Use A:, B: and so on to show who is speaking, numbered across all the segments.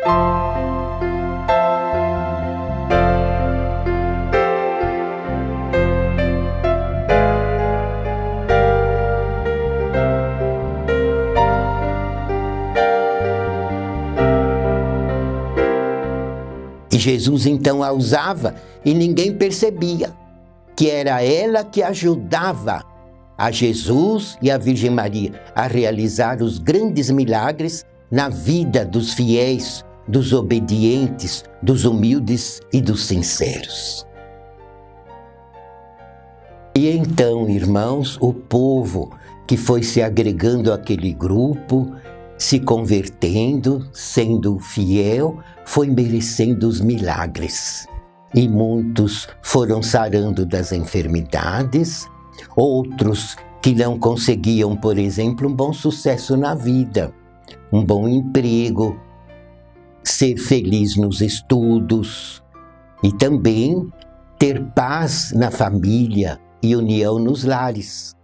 A: E Jesus então a usava e ninguém percebia que era ela que ajudava a Jesus e a Virgem Maria a realizar os grandes milagres na vida dos fiéis, dos obedientes, dos humildes e dos sinceros. E então, irmãos, o povo que foi se agregando àquele grupo, se convertendo, sendo fiel, foi merecendo os milagres. E muitos foram sarando das enfermidades, outros que não conseguiam, por exemplo, um bom sucesso na vida, um bom emprego, ser feliz nos estudos e também ter paz na família e união nos lares.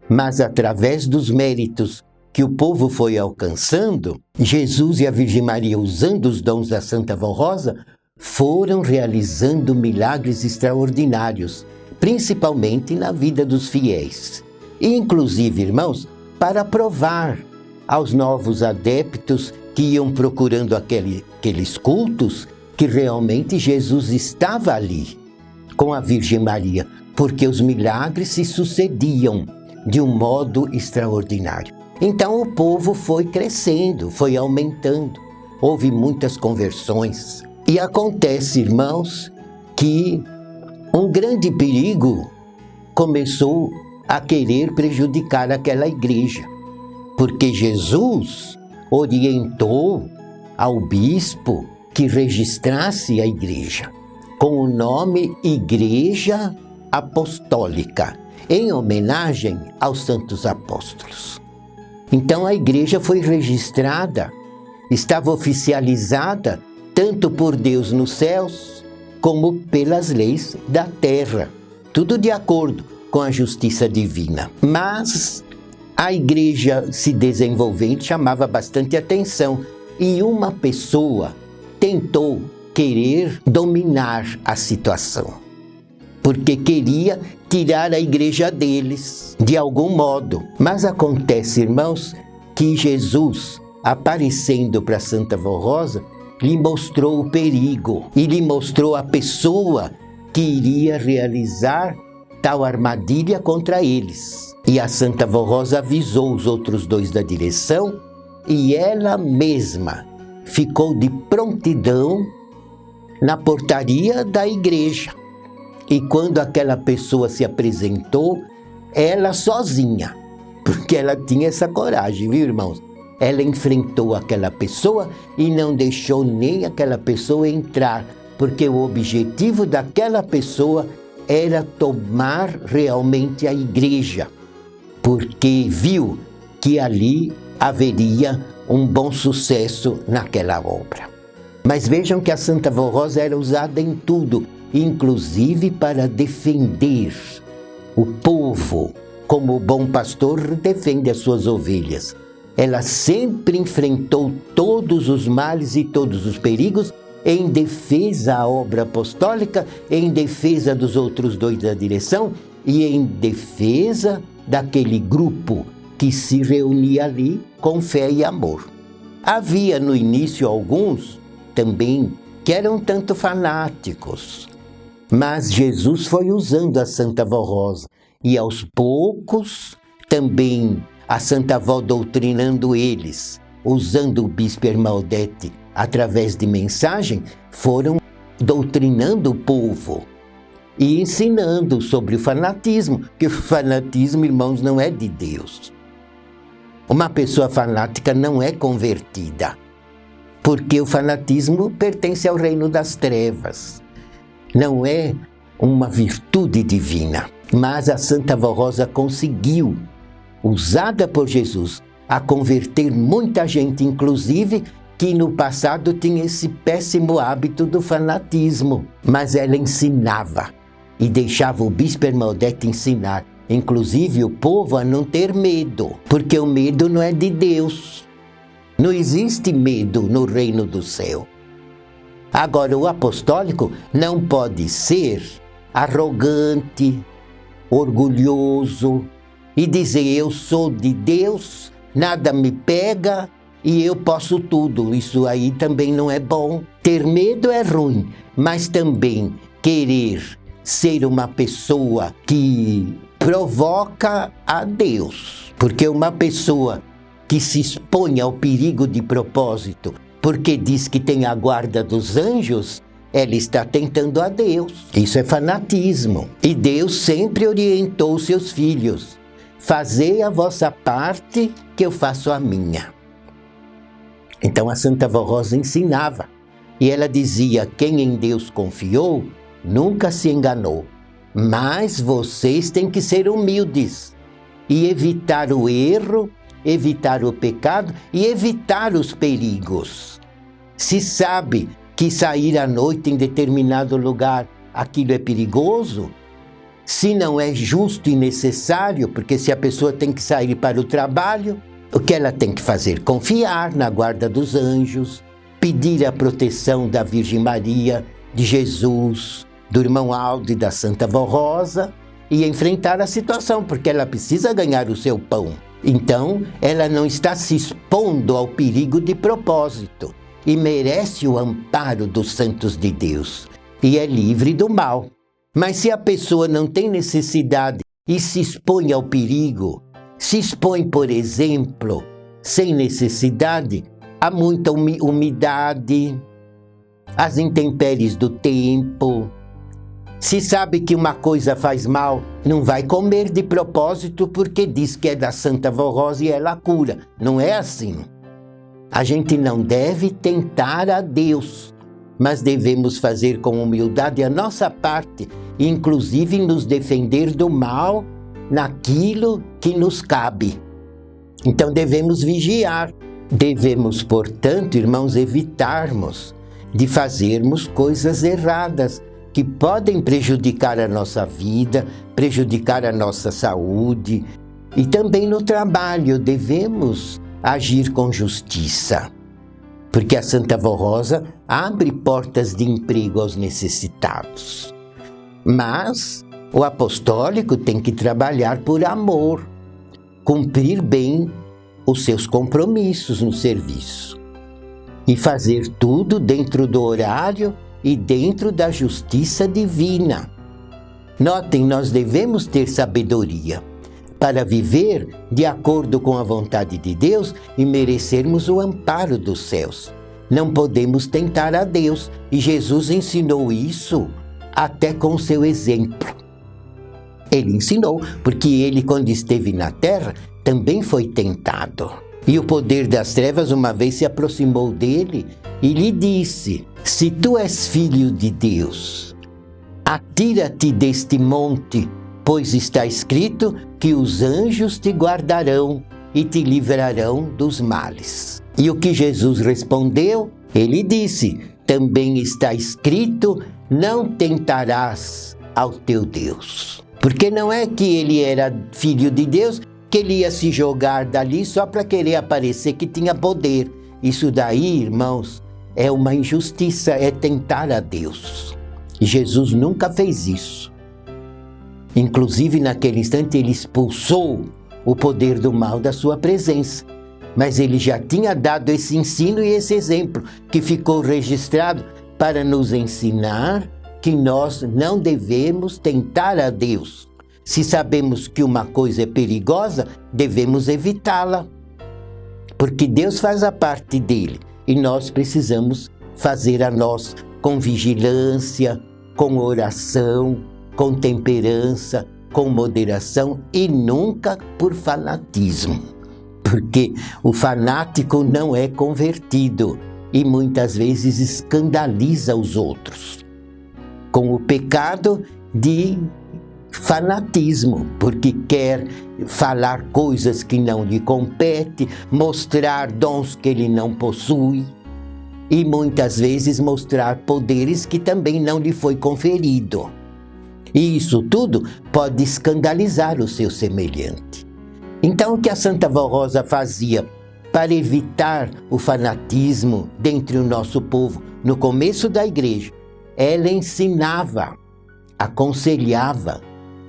A: Mas através dos méritos que o povo foi alcançando, Jesus e a Virgem Maria, usando os dons da Santa Vó Rosa, foram realizando milagres extraordinários, principalmente na vida dos fiéis. E, inclusive, irmãos, para provar aos novos adeptos que iam procurando aqueles cultos que realmente Jesus estava ali com a Virgem Maria, porque os milagres se sucediam de um modo extraordinário. Então o povo foi crescendo, foi aumentando, houve muitas conversões. E acontece, irmãos, que um grande perigo começou a querer prejudicar aquela igreja, porque Jesus orientou ao bispo que registrasse a igreja com o nome Igreja Apostólica, em homenagem aos santos apóstolos. Então a igreja foi registrada, estava oficializada tanto por Deus nos céus, como pelas leis da terra, tudo de acordo com a justiça divina. Mas a igreja se desenvolvendo chamava bastante atenção e uma pessoa tentou querer dominar a situação, porque queria tirar a igreja deles, de algum modo. Mas acontece, irmãos, que Jesus, aparecendo para Santa Vó Rosa, lhe mostrou o perigo e lhe mostrou a pessoa que iria realizar tal armadilha contra eles. E a Santa Vó Rosa avisou os outros dois da direção e ela mesma ficou de prontidão na portaria da igreja. E quando aquela pessoa se apresentou, ela sozinha, porque ela tinha essa coragem, viu, irmãos? Ela enfrentou aquela pessoa e não deixou nem aquela pessoa entrar, porque o objetivo daquela pessoa era tomar realmente a igreja, porque viu que ali haveria um bom sucesso naquela obra. Mas vejam que a Santa Vó Rosa era usada em tudo, inclusive para defender o povo, como o bom pastor defende as suas ovelhas. Ela sempre enfrentou todos os males e todos os perigos em defesa à obra apostólica, em defesa dos outros dois da direção e em defesa daquele grupo que se reunia ali com fé e amor. Havia no início alguns também que eram tanto fanáticos, mas Jesus foi usando a Santa Vó Rosa e aos poucos também a Santa Vó doutrinando eles, usando o Bispo Ermaldete através de mensagem, foram doutrinando o povo e ensinando sobre o fanatismo, que o fanatismo, irmãos, não é de Deus. Uma pessoa fanática não é convertida, porque o fanatismo pertence ao reino das trevas. Não é uma virtude divina, mas a Santa Vó Rosa conseguiu, usada por Jesus, a converter muita gente, inclusive que no passado tinha esse péssimo hábito do fanatismo. Mas ela ensinava e deixava o Bispo Ermaldete ensinar, inclusive o povo, a não ter medo, porque o medo não é de Deus. Não existe medo no reino do céu. Agora, o apostólico não pode ser arrogante, orgulhoso e dizer: eu sou de Deus, nada me pega e eu posso tudo. Isso aí também não é bom. Ter medo é ruim, mas também querer ser uma pessoa que provoca a Deus. Porque uma pessoa que se expõe ao perigo de propósito, porque diz que tem a guarda dos anjos, ela está tentando a Deus. Isso é fanatismo. E Deus sempre orientou seus filhos: fazei a vossa parte, que eu faço a minha. Então a Santa Vó Rosa ensinava. E ela dizia: quem em Deus confiou, nunca se enganou. Mas vocês têm que ser humildes e evitar o erro, evitar o pecado e evitar os perigos. Se sabe que sair à noite em determinado lugar, aquilo é perigoso, se não é justo e necessário, porque se a pessoa tem que sair para o trabalho, o que ela tem que fazer? Confiar na guarda dos anjos, pedir a proteção da Virgem Maria, de Jesus, do irmão Aldo e da Santa Vó Rosa, e enfrentar a situação, porque ela precisa ganhar o seu pão. Então, ela não está se expondo ao perigo de propósito e merece o amparo dos santos de Deus e é livre do mal. Mas se a pessoa não tem necessidade e se expõe ao perigo, se expõe, por exemplo, sem necessidade, a muita umidade, as intempéries do tempo. Se sabe que uma coisa faz mal, não vai comer de propósito porque diz que é da Santa Vó Rosa e ela cura. Não é assim. A gente não deve tentar a Deus, mas devemos fazer com humildade a nossa parte, inclusive nos defender do mal naquilo que nos cabe. Então devemos vigiar. Devemos, portanto, irmãos, evitarmos de fazermos coisas erradas, que podem prejudicar a nossa vida, prejudicar a nossa saúde. E também no trabalho devemos agir com justiça, porque a Santa Vó Rosa abre portas de emprego aos necessitados. Mas o apostólico tem que trabalhar por amor, cumprir bem os seus compromissos no serviço e fazer tudo dentro do horário e dentro da justiça divina. Notem, nós devemos ter sabedoria para viver de acordo com a vontade de Deus e merecermos o amparo dos céus. Não podemos tentar a Deus, e Jesus ensinou isso até com seu exemplo. Ele ensinou, porque ele, quando esteve na terra, também foi tentado. E o poder das trevas uma vez se aproximou dele e lhe disse: se tu és filho de Deus, atira-te deste monte, pois está escrito que os anjos te guardarão e te livrarão dos males. E o que Jesus respondeu? Ele disse: também está escrito, não tentarás ao teu Deus. Porque não é que ele era filho de Deus, que ele ia se jogar dali só para querer aparecer que tinha poder. Isso daí, irmãos, é uma injustiça, é tentar a Deus. E Jesus nunca fez isso. Inclusive, naquele instante, ele expulsou o poder do mal da sua presença. Mas ele já tinha dado esse ensino e esse exemplo, que ficou registrado para nos ensinar que nós não devemos tentar a Deus. Se sabemos que uma coisa é perigosa, devemos evitá-la. Porque Deus faz a parte dele e nós precisamos fazer a nossa com vigilância, com oração, com temperança, com moderação e nunca por fanatismo. Porque o fanático não é convertido e muitas vezes escandaliza os outros com o pecado de fanatismo, porque quer falar coisas que não lhe competem, mostrar dons que ele não possui e muitas vezes mostrar poderes que também não lhe foi conferido. E isso tudo pode escandalizar o seu semelhante. Então o que a Santa Vó Rosa fazia para evitar o fanatismo dentre o nosso povo. No começo da igreja, ela ensinava, aconselhava,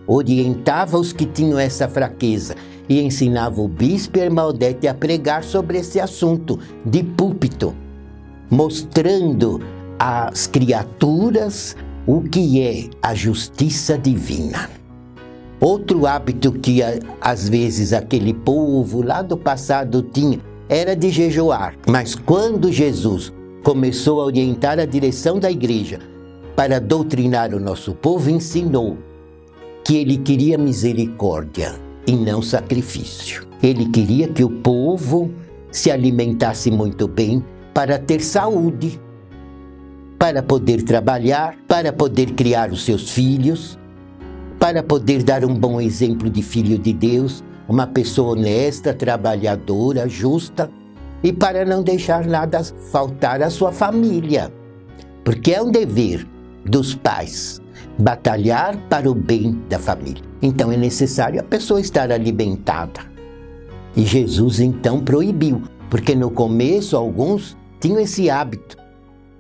A: orientava os que tinham essa fraqueza e ensinava o bispo e a irmã Odete a pregar sobre esse assunto de púlpito, mostrando às criaturas o que é a justiça divina. Outro hábito que às vezes aquele povo lá do passado tinha era de jejuar. Mas quando Jesus começou a orientar a direção da igreja para doutrinar o nosso povo, ensinou que ele queria misericórdia e não sacrifício. Ele queria que o povo se alimentasse muito bem para ter saúde, para poder trabalhar, para poder criar os seus filhos, para poder dar um bom exemplo de filho de Deus, uma pessoa honesta, trabalhadora, justa, e para não deixar nada faltar à sua família. Porque é um dever dos pais batalhar para o bem da família. Então é necessário a pessoa estar alimentada. E Jesus então proibiu, porque no começo alguns tinham esse hábito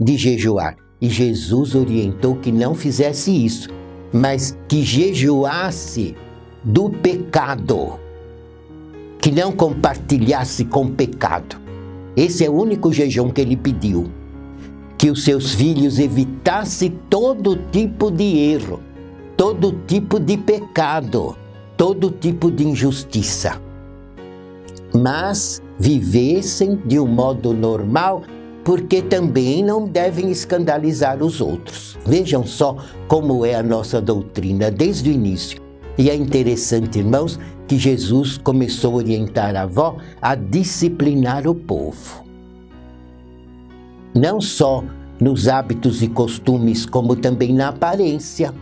A: de jejuar. E Jesus orientou que não fizesse isso, mas que jejuasse do pecado, que não compartilhasse com o pecado. Esse é o único jejum que ele pediu, que os seus filhos evitassem todo tipo de erro, todo tipo de pecado, todo tipo de injustiça, mas vivessem de um modo normal, porque também não devem escandalizar os outros. Vejam só como é a nossa doutrina desde o início. E é interessante, irmãos, que Jesus começou a orientar a avó a disciplinar o povo. Não só nos hábitos e costumes, como também na aparência.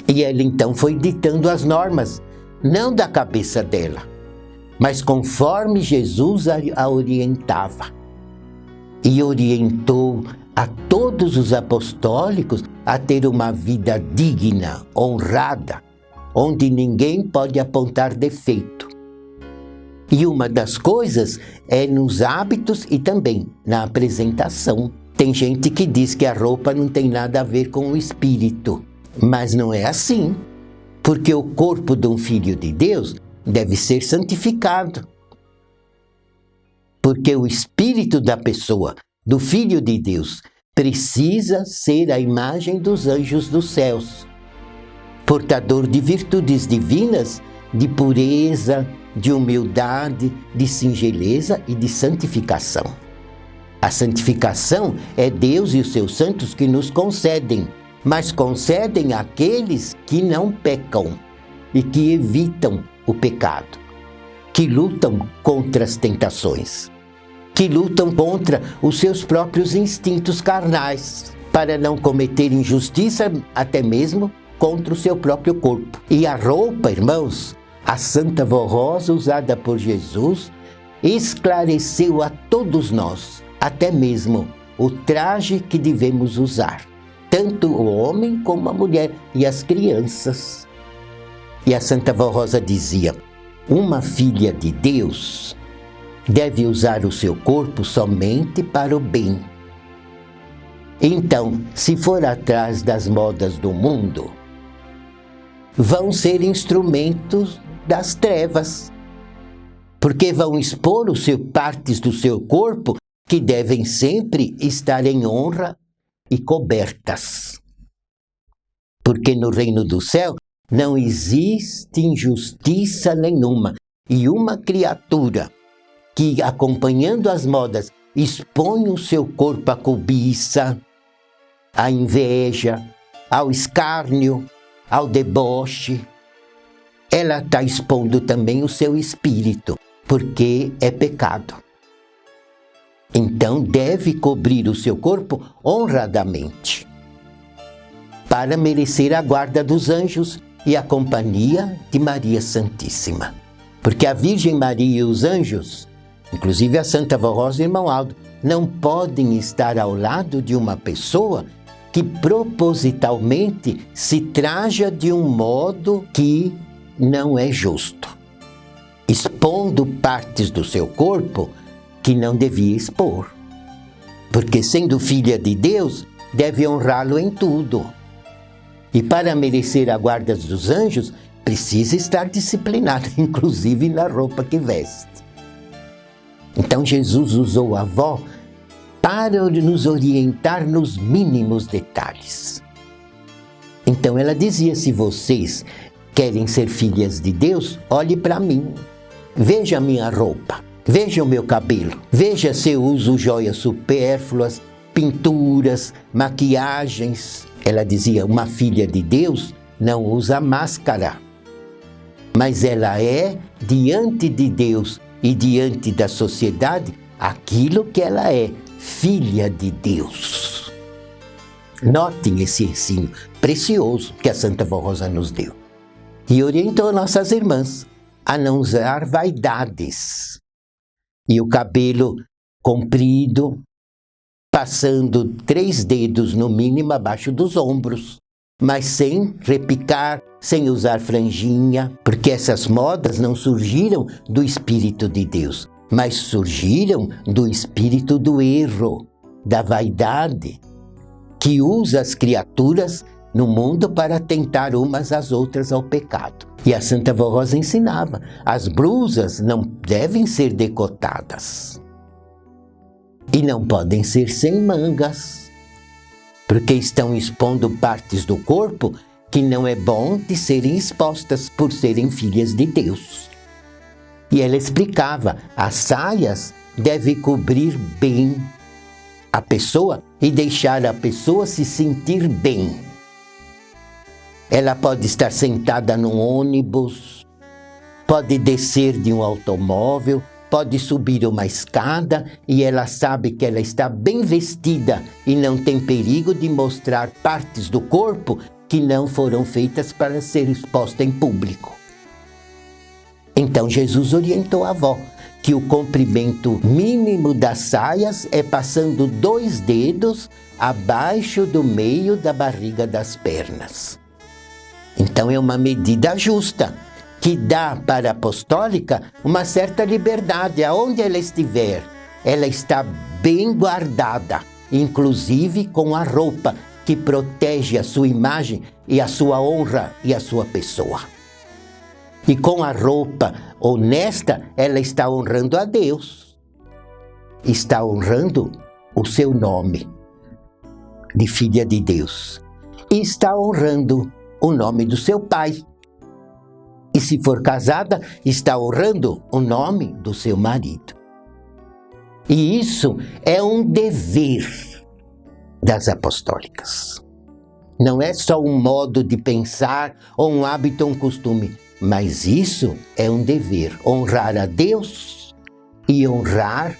A: E ela então foi ditando as normas, não da cabeça dela, mas conforme Jesus a orientava. E orientou a todos os apostólicos a ter uma vida digna, honrada, onde ninguém pode apontar defeito. E uma das coisas é nos hábitos e também na apresentação. Tem gente que diz que a roupa não tem nada a ver com o espírito, mas não é assim, porque o corpo de um filho de Deus deve ser santificado. Porque o espírito da pessoa, do Filho de Deus, precisa ser a imagem dos anjos dos céus, portador de virtudes divinas, de pureza, de humildade, de singeleza e de santificação. A santificação é Deus e os seus santos que nos concedem, mas concedem àqueles que não pecam e que evitam o pecado, que lutam contra as tentações, que lutam contra os seus próprios instintos carnais, para não cometer injustiça até mesmo contra o seu próprio corpo. E a roupa, irmãos, a Santa Vó Rosa, usada por Jesus, esclareceu a todos nós, até mesmo o traje que devemos usar, tanto o homem como a mulher e as crianças. E a Santa Vó Rosa dizia: uma filha de Deus deve usar o seu corpo somente para o bem. Então, se for atrás das modas do mundo, vão ser instrumentos das trevas, porque vão expor partes do seu corpo que devem sempre estar em honra e cobertas. Porque no reino do céu não existe injustiça nenhuma, e uma criatura que, acompanhando as modas, expõe o seu corpo à cobiça, à inveja, ao escárnio, ao deboche, ela está expondo também o seu espírito, porque é pecado. Então deve cobrir o seu corpo honradamente, para merecer a guarda dos anjos e a companhia de Maria Santíssima. Porque a Virgem Maria e os anjos, inclusive a Santa Vó Rosa e o irmão Aldo, não podem estar ao lado de uma pessoa que propositalmente se traja de um modo que não é justo. expondo partes do seu corpo que não devia expor. Porque sendo filha de Deus, deve honrá-lo em tudo. E para merecer a guarda dos anjos, precisa estar disciplinada, inclusive na roupa que veste. Então Jesus usou a avó para nos orientar nos mínimos detalhes. Então ela dizia: se vocês querem ser filhas de Deus, olhe para mim. Veja a minha roupa, veja o meu cabelo, veja se eu uso joias supérfluas, pinturas, maquiagens. Ela dizia: uma filha de Deus não usa máscara, mas ela é, diante de Deus e diante da sociedade, aquilo que ela é, filha de Deus. Notem esse ensino precioso que a Santa Vó Rosa nos deu. E orientou nossas irmãs a não usar vaidades. E o cabelo comprido, passando 3 dedos no mínimo abaixo dos ombros, mas sem repicar, sem usar franjinha, porque essas modas não surgiram do Espírito de Deus, mas surgiram do espírito do erro, da vaidade, que usa as criaturas no mundo para tentar umas às outras ao pecado. E a Santa Vó Rosa ensinava: as blusas não devem ser decotadas e não podem ser sem mangas, porque estão expondo partes do corpo que não é bom de serem expostas por serem filhas de Deus. E ela explicava: as saias devem cobrir bem a pessoa e deixar a pessoa se sentir bem. Ela pode estar sentada num ônibus, pode descer de um automóvel, pode subir uma escada e ela sabe que ela está bem vestida e não tem perigo de mostrar partes do corpo que não foram feitas para ser exposta em público. Então Jesus orientou a avó que o comprimento mínimo das saias é passando 2 dedos abaixo do meio da barriga das pernas. Então é uma medida justa, que dá para a apostólica uma certa liberdade. Aonde ela estiver, ela está bem guardada, inclusive com a roupa que protege a sua imagem e a sua honra e a sua pessoa. E com a roupa honesta, ela está honrando a Deus. Está honrando o seu nome de filha de Deus. E está honrando o nome do seu pai. E se for casada, está honrando o nome do seu marido. E isso é um dever das apostólicas. Não é só um modo de pensar ou um hábito ou um costume, mas isso é um dever, honrar a Deus e honrar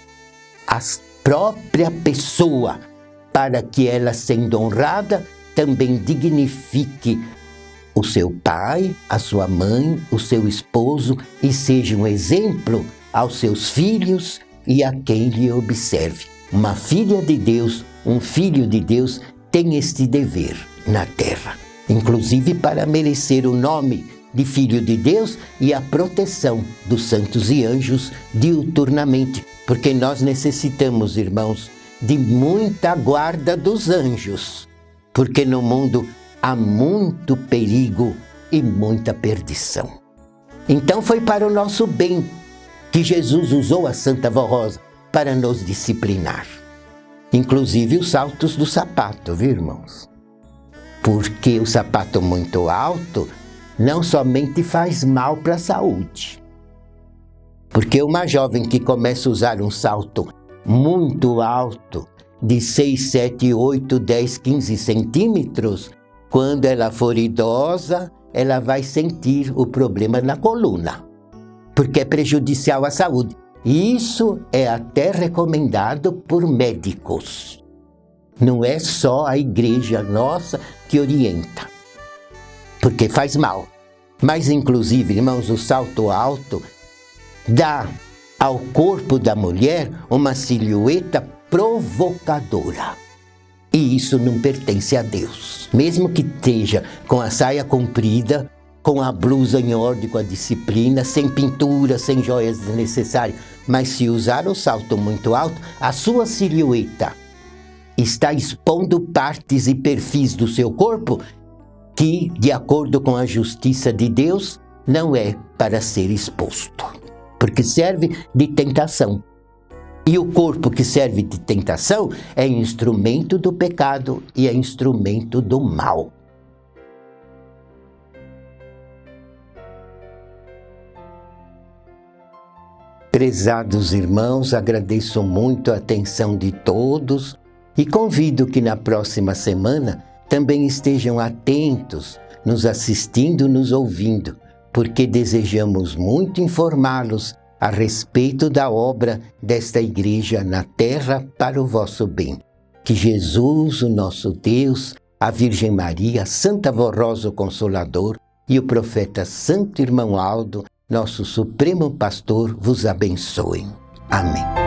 A: a própria pessoa, para que ela, sendo honrada, também dignifique o seu pai, a sua mãe, o seu esposo e seja um exemplo aos seus filhos e a quem lhe observe. Uma filha de Deus, um filho de Deus tem este dever na terra, inclusive para merecer o nome de filho de Deus e a proteção dos santos e anjos diuturnamente, porque nós necessitamos, irmãos, de muita guarda dos anjos, porque no mundo há muito perigo e muita perdição. Então foi para o nosso bem que Jesus usou a Santa Vó Rosa para nos disciplinar. Inclusive os saltos do sapato, viu, irmãos? Porque o sapato muito alto não somente faz mal para a saúde. Porque uma jovem que começa a usar um salto muito alto, de 6, 7, 8, 10, 15 centímetros, quando ela for idosa, ela vai sentir o problema na coluna, porque é prejudicial à saúde. E isso é até recomendado por médicos. Não é só a igreja nossa que orienta, porque faz mal. Mas, inclusive, irmãos, o salto alto dá ao corpo da mulher uma silhueta provocadora. E isso não pertence a Deus. Mesmo que esteja com a saia comprida, com a blusa em ordem, com a disciplina, sem pintura, sem joias desnecessárias. Mas se usar um salto muito alto, a sua silhueta está expondo partes e perfis do seu corpo que, de acordo com a justiça de Deus, não é para ser exposto, porque serve de tentação. E o corpo que serve de tentação é instrumento do pecado e é instrumento do mal. Prezados irmãos, agradeço muito a atenção de todos e convido que na próxima semana também estejam atentos, nos assistindo, nos ouvindo, porque desejamos muito informá-los a respeito da obra desta igreja na terra para o vosso bem. Que Jesus, o nosso Deus, a Virgem Maria, Santa Vó Rosa, o Consolador, e o profeta Santo Irmão Aldo, nosso Supremo Pastor, vos abençoem. Amém.